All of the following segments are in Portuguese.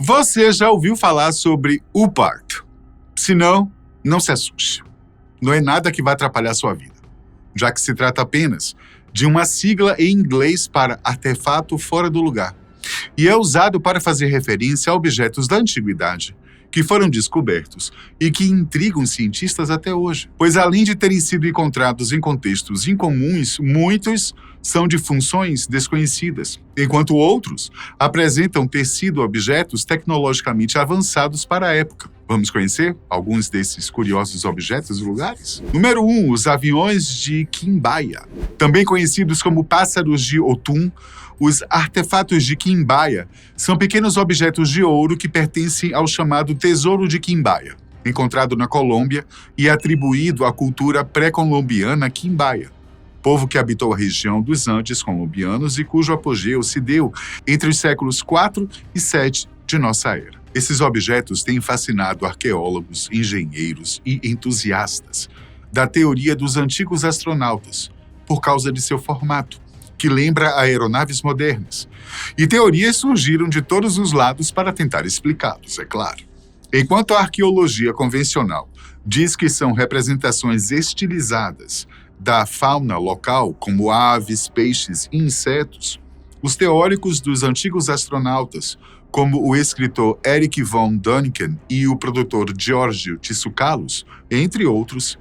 Você já ouviu falar sobre UPART? Se não, não se assuste. Não é nada que vai atrapalhar sua vida, já que se trata apenas de uma sigla em inglês para artefato fora do lugar, e é usado para fazer referência a objetos da antiguidade que foram descobertos e que intrigam cientistas até hoje, pois além de terem sido encontrados em contextos incomuns, muitos são de funções desconhecidas, enquanto outros apresentam ter sido objetos tecnologicamente avançados para a época. Vamos conhecer alguns desses curiosos objetos e lugares? Número 1, os aviões de Quimbaya. Também conhecidos como pássaros de Otum, os artefatos de Quimbaya são pequenos objetos de ouro que pertencem ao chamado Tesouro de Quimbaya, encontrado na Colômbia e atribuído à cultura pré-colombiana Quimbaya, povo que habitou a região dos Andes colombianos e cujo apogeu se deu entre os séculos 4 e 7 de nossa era. Esses objetos têm fascinado arqueólogos, engenheiros e entusiastas da teoria dos antigos astronautas por causa de seu formato, que lembra aeronaves modernas. E teorias surgiram de todos os lados para tentar explicá-los, é claro. Enquanto a arqueologia convencional diz que são representações estilizadas da fauna local, como aves, peixes e insetos, os teóricos dos antigos astronautas, como o escritor Eric von Däniken e o produtor Giorgio Tsoukalos, entre outros,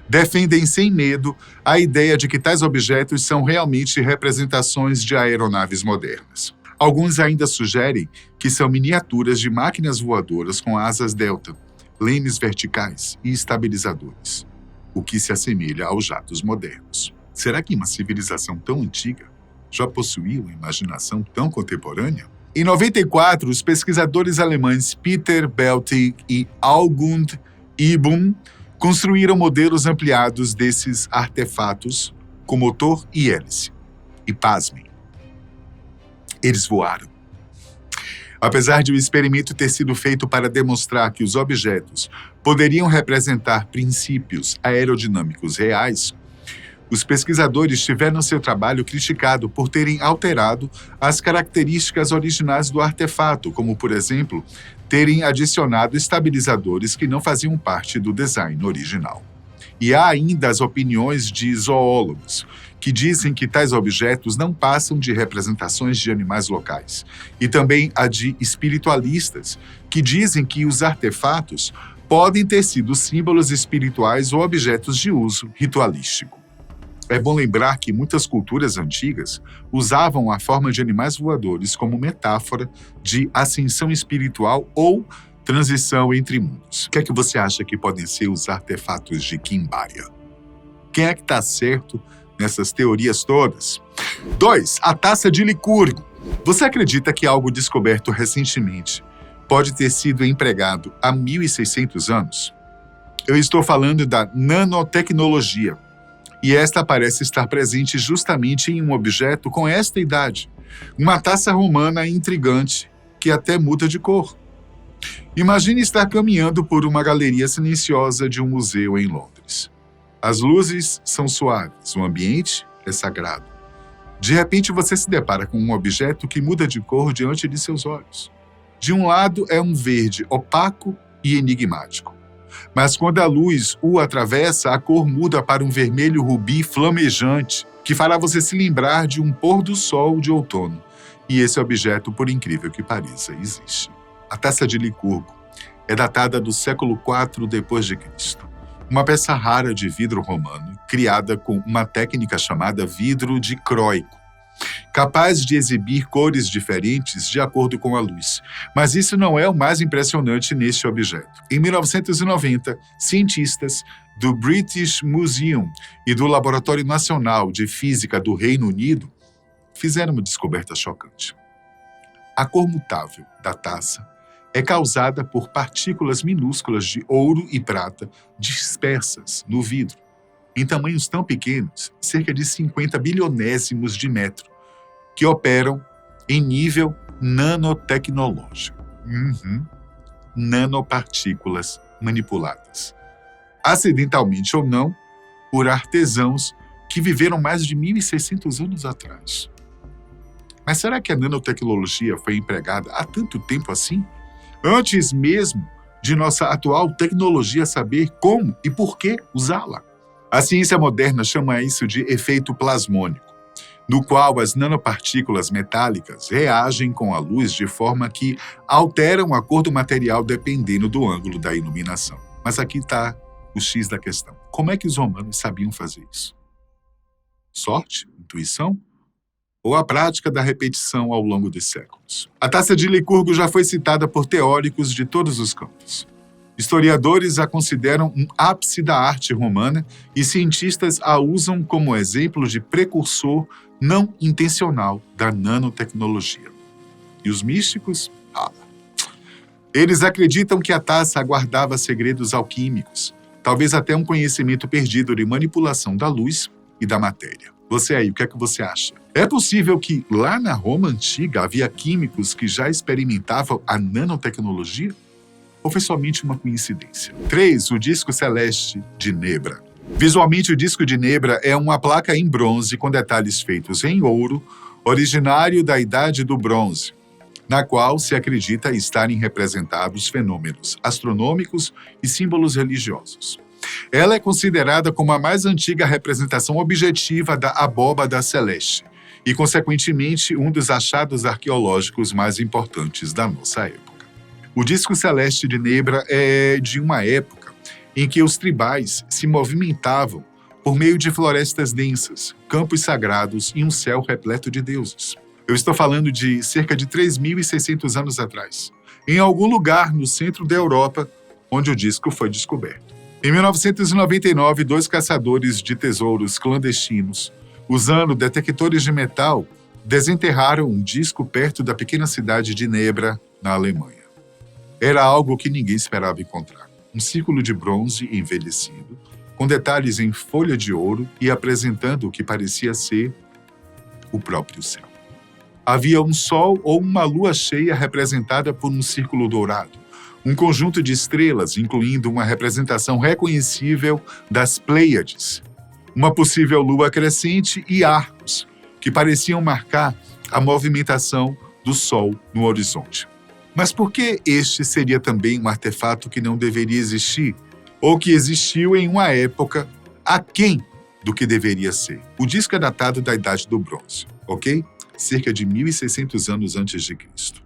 defendem sem medo a ideia de que tais objetos são realmente representações de aeronaves modernas. Alguns ainda sugerem que são miniaturas de máquinas voadoras com asas delta, lemes verticais e estabilizadores, o que se assemelha aos jatos modernos. Será que uma civilização tão antiga já possuía uma imaginação tão contemporânea? Em 94, os pesquisadores alemães Peter Belting e Augund Ibum construíram modelos ampliados desses artefatos com motor e hélice. E pasmem, eles voaram. Apesar de o experimento ter sido feito para demonstrar que os objetos poderiam representar princípios aerodinâmicos reais, os pesquisadores tiveram seu trabalho criticado por terem alterado as características originais do artefato, como, por exemplo, terem adicionado estabilizadores que não faziam parte do design original. E há ainda as opiniões de zoólogos, que dizem que tais objetos não passam de representações de animais locais, e também a de espiritualistas, que dizem que os artefatos podem ter sido símbolos espirituais ou objetos de uso ritualístico. É bom lembrar que muitas culturas antigas usavam a forma de animais voadores como metáfora de ascensão espiritual ou transição entre mundos. O que é que você acha que podem ser os artefatos de Quimbaya? Quem é que está certo nessas teorias todas? 2. A taça de Licurgo. Você acredita que algo descoberto recentemente pode ter sido empregado há 1.600 anos? Eu estou falando da nanotecnologia. E esta parece estar presente justamente em um objeto com esta idade. Uma taça romana intrigante, que até muda de cor. Imagine estar caminhando por uma galeria silenciosa de um museu em Londres. As luzes são suaves, o ambiente é sagrado. De repente você se depara com um objeto que muda de cor diante de seus olhos. De um lado é um verde opaco e enigmático. Mas quando a luz o atravessa, a cor muda para um vermelho rubi flamejante, que fará você se lembrar de um pôr do sol de outono. E esse objeto, por incrível que pareça, existe. A taça de Licurgo é datada do século IV d.C., uma peça rara de vidro romano, criada com uma técnica chamada vidro dicróico, capaz de exibir cores diferentes de acordo com a luz. Mas isso não é o mais impressionante neste objeto. Em 1990, cientistas do British Museum e do Laboratório Nacional de Física do Reino Unido fizeram uma descoberta chocante. A cor mutável da taça é causada por partículas minúsculas de ouro e prata dispersas no vidro, em tamanhos tão pequenos, cerca de 50 bilionésimos de metro, que operam em nível nanotecnológico. Nanopartículas manipuladas, acidentalmente ou não, por artesãos que viveram mais de 1.600 anos atrás. Mas será que a nanotecnologia foi empregada há tanto tempo assim antes mesmo de nossa atual tecnologia saber como e por que usá-la. A ciência moderna chama isso de efeito plasmônico, no qual as nanopartículas metálicas reagem com a luz de forma que alteram a cor do material dependendo do ângulo da iluminação. Mas aqui está o X da questão. Como é que os romanos sabiam fazer isso? Sorte? Intuição? Ou a prática da repetição ao longo dos séculos? A taça de Licurgo já foi citada por teóricos de todos os campos. Historiadores a consideram um ápice da arte romana e cientistas a usam como exemplo de precursor não intencional da nanotecnologia. E os místicos? Eles acreditam que a taça guardava segredos alquímicos, talvez até um conhecimento perdido de manipulação da luz e da matéria. Você aí, o que é que você acha? É possível que lá na Roma antiga havia químicos que já experimentavam a nanotecnologia? Ou foi somente uma coincidência? 3. O disco celeste de Nebra. Visualmente, o disco de Nebra é uma placa em bronze com detalhes feitos em ouro, originário da Idade do Bronze, na qual se acredita estarem representados fenômenos astronômicos e símbolos religiosos. Ela é considerada como a mais antiga representação objetiva da abóbada celeste e, consequentemente, um dos achados arqueológicos mais importantes da nossa época. O disco celeste de Nebra é de uma época em que os tribais se movimentavam por meio de florestas densas, campos sagrados e um céu repleto de deuses. Eu estou falando de cerca de 3.600 anos atrás, em algum lugar no centro da Europa, onde o disco foi descoberto. Em 1999, 2 caçadores de tesouros clandestinos, usando detectores de metal, desenterraram um disco perto da pequena cidade de Nebra, na Alemanha. Era algo que ninguém esperava encontrar. Um círculo de bronze envelhecido, com detalhes em folha de ouro e apresentando o que parecia ser o próprio céu. Havia um sol ou uma lua cheia representada por um círculo dourado, um conjunto de estrelas, incluindo uma representação reconhecível das Pleiades, uma possível lua crescente e arcos, que pareciam marcar a movimentação do Sol no horizonte. Mas por que este seria também um artefato que não deveria existir, ou que existiu em uma época aquém do que deveria ser? O disco é datado da Idade do Bronze, ok? Cerca de 1.600 anos antes de Cristo.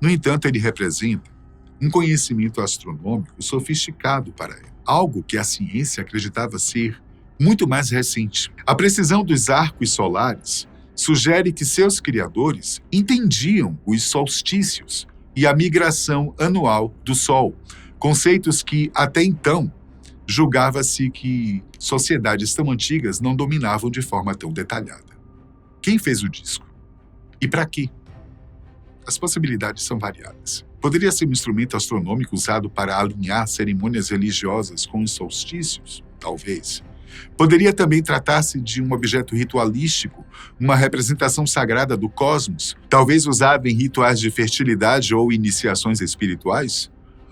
No entanto, ele representa um conhecimento astronômico sofisticado para ela, algo que a ciência acreditava ser muito mais recente. A precisão dos arcos solares sugere que seus criadores entendiam os solstícios e a migração anual do Sol, conceitos que, até então, julgava-se que sociedades tão antigas não dominavam de forma tão detalhada. Quem fez o disco? E para quê? As possibilidades são variadas. Poderia ser um instrumento astronômico usado para alinhar cerimônias religiosas com os solstícios? Talvez. Poderia também tratar-se de um objeto ritualístico, uma representação sagrada do cosmos, talvez usado em rituais de fertilidade ou iniciações espirituais?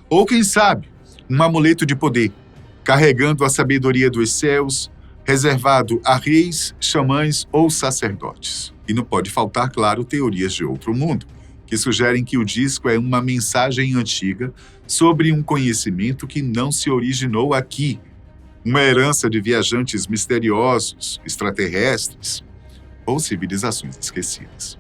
Ou, quem sabe, um amuleto de poder, carregando a sabedoria dos céus, reservado a reis, xamãs ou sacerdotes. E não pode faltar, claro, teorias de outro mundo, que sugerem que o disco é uma mensagem antiga sobre um conhecimento que não se originou aqui, uma herança de viajantes misteriosos, extraterrestres ou civilizações esquecidas.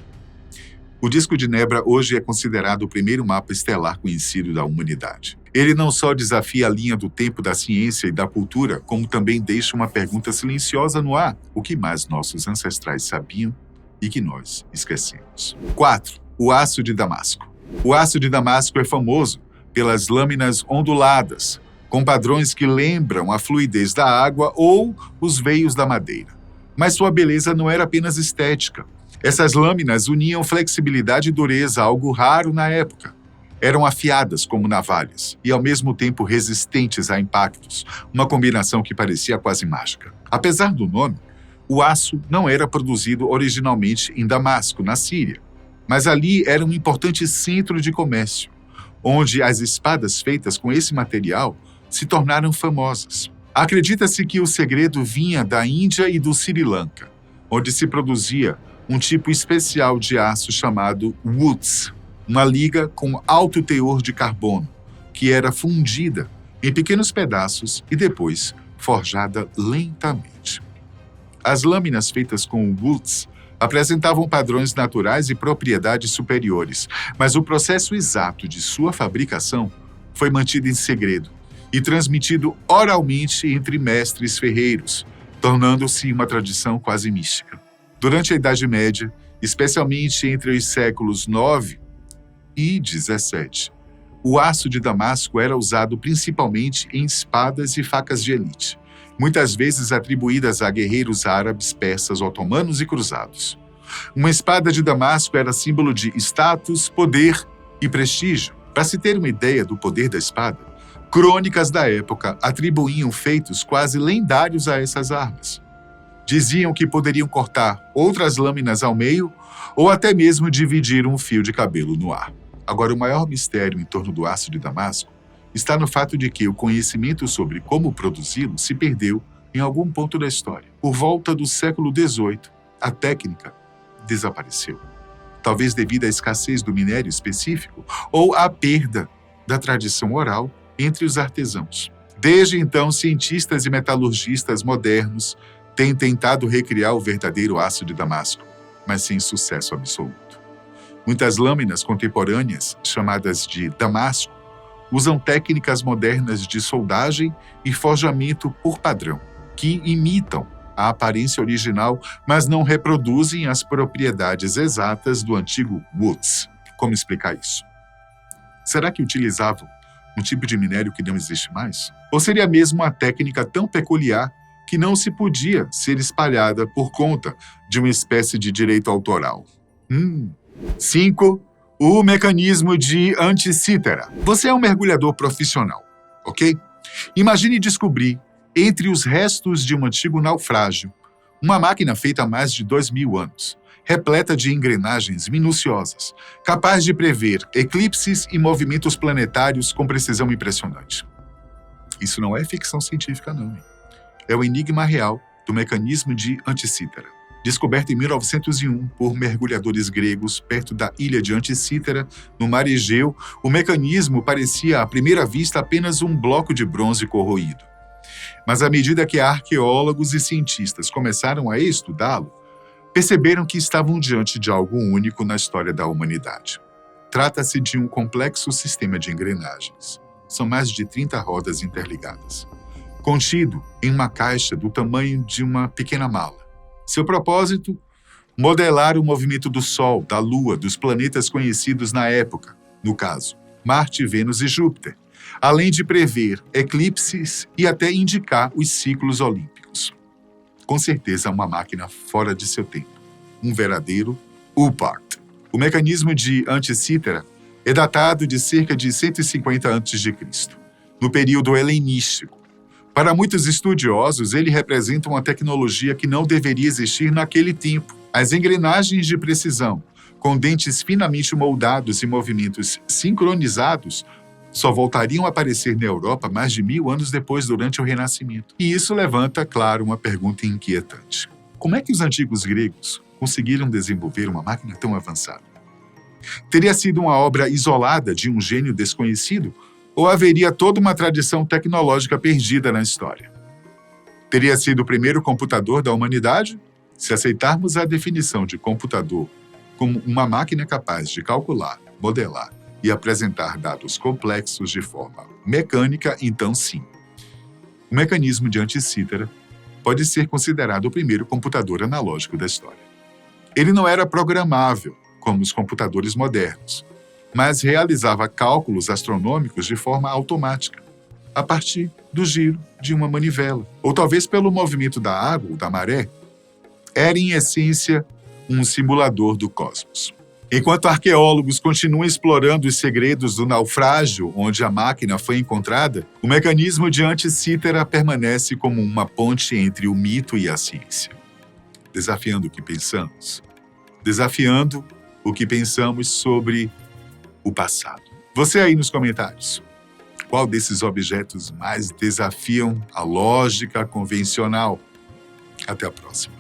O disco de Nebra hoje é considerado o primeiro mapa estelar conhecido da humanidade. Ele não só desafia a linha do tempo da ciência e da cultura, como também deixa uma pergunta silenciosa no ar: o que mais nossos ancestrais sabiam e que nós esquecemos? 4. O aço de Damasco. O aço de Damasco é famoso pelas lâminas onduladas, com padrões que lembram a fluidez da água ou os veios da madeira. Mas sua beleza não era apenas estética. Essas lâminas uniam flexibilidade e dureza, algo raro na época. Eram afiadas como navalhas e, ao mesmo tempo, resistentes a impactos, uma combinação que parecia quase mágica. Apesar do nome, o aço não era produzido originalmente em Damasco, na Síria, mas ali era um importante centro de comércio, onde as espadas feitas com esse material se tornaram famosas. Acredita-se que o segredo vinha da Índia e do Sri Lanka, onde se produzia um tipo especial de aço chamado woods. uma liga com alto teor de carbono, que era fundida em pequenos pedaços e depois forjada lentamente. As lâminas feitas com Woods apresentavam padrões naturais e propriedades superiores, mas o processo exato de sua fabricação foi mantido em segredo e transmitido oralmente entre mestres ferreiros, tornando-se uma tradição quase mística. Durante a Idade Média, especialmente entre os séculos IX e XVII, o aço de Damasco era usado principalmente em espadas e facas de elite, muitas vezes atribuídas a guerreiros árabes, persas, otomanos e cruzados. Uma espada de Damasco era símbolo de status, poder e prestígio. Para se ter uma ideia do poder da espada, crônicas da época atribuíam feitos quase lendários a essas armas. Diziam que poderiam cortar outras lâminas ao meio ou até mesmo dividir um fio de cabelo no ar. Agora, o maior mistério em torno do aço de Damasco está no fato de que o conhecimento sobre como produzi-lo se perdeu em algum ponto da história. Por volta do século XVIII, a técnica desapareceu. Talvez devido à escassez do minério específico ou à perda da tradição oral entre os artesãos. Desde então, cientistas e metalurgistas modernos têm tentado recriar o verdadeiro aço de Damasco, mas sem sucesso absoluto. Muitas lâminas contemporâneas, chamadas de Damasco, usam técnicas modernas de soldagem e forjamento por padrão, que imitam a aparência original, mas não reproduzem as propriedades exatas do antigo Woods. Como explicar isso? Será que utilizavam um tipo de minério que não existe mais? Ou seria mesmo uma técnica tão peculiar que não se podia ser espalhada por conta de uma espécie de direito autoral? 5. O mecanismo de anti-cítera. Você é um mergulhador profissional, ok? Imagine descobrir, entre os restos de um antigo naufrágio, uma máquina feita há mais de 2.000 anos, repleta de engrenagens minuciosas, capaz de prever eclipses e movimentos planetários com precisão impressionante. Isso não é ficção científica, não. É o enigma real do mecanismo de anti-cítera. Descoberto em 1901 por mergulhadores gregos perto da ilha de Anticítera, no mar Egeu, o mecanismo parecia à primeira vista apenas um bloco de bronze corroído. Mas à medida que arqueólogos e cientistas começaram a estudá-lo, perceberam que estavam diante de algo único na história da humanidade. Trata-se de um complexo sistema de engrenagens. São mais de 30 rodas interligadas, contido em uma caixa do tamanho de uma pequena mala. Seu propósito? Modelar o movimento do Sol, da Lua, dos planetas conhecidos na época, no caso, Marte, Vênus e Júpiter, além de prever eclipses e até indicar os ciclos olímpicos. Com certeza, uma máquina fora de seu tempo. Um verdadeiro UPART. O mecanismo de anti-cítera é datado de cerca de 150 a.C., no período helenístico. Para muitos estudiosos, ele representa uma tecnologia que não deveria existir naquele tempo. As engrenagens de precisão, com dentes finamente moldados e movimentos sincronizados, só voltariam a aparecer na Europa mais de 1.000 anos depois, durante o Renascimento. E isso levanta, claro, uma pergunta inquietante. Como é que os antigos gregos conseguiram desenvolver uma máquina tão avançada? Teria sido uma obra isolada de um gênio desconhecido? Ou haveria toda uma tradição tecnológica perdida na história? Teria sido o primeiro computador da humanidade? Se aceitarmos a definição de computador como uma máquina capaz de calcular, modelar e apresentar dados complexos de forma mecânica, então sim. O mecanismo de anti-cítera pode ser considerado o primeiro computador analógico da história. Ele não era programável, como os computadores modernos, mas realizava cálculos astronômicos de forma automática, a partir do giro de uma manivela, ou talvez pelo movimento da água ou da maré. Era, em essência, um simulador do cosmos. Enquanto arqueólogos continuam explorando os segredos do naufrágio onde a máquina foi encontrada, o mecanismo de anti-cítera permanece como uma ponte entre o mito e a ciência, desafiando o que pensamos, desafiando o que pensamos sobre o passado. Você aí nos comentários, qual desses objetos mais desafiam a lógica convencional? Até a próxima.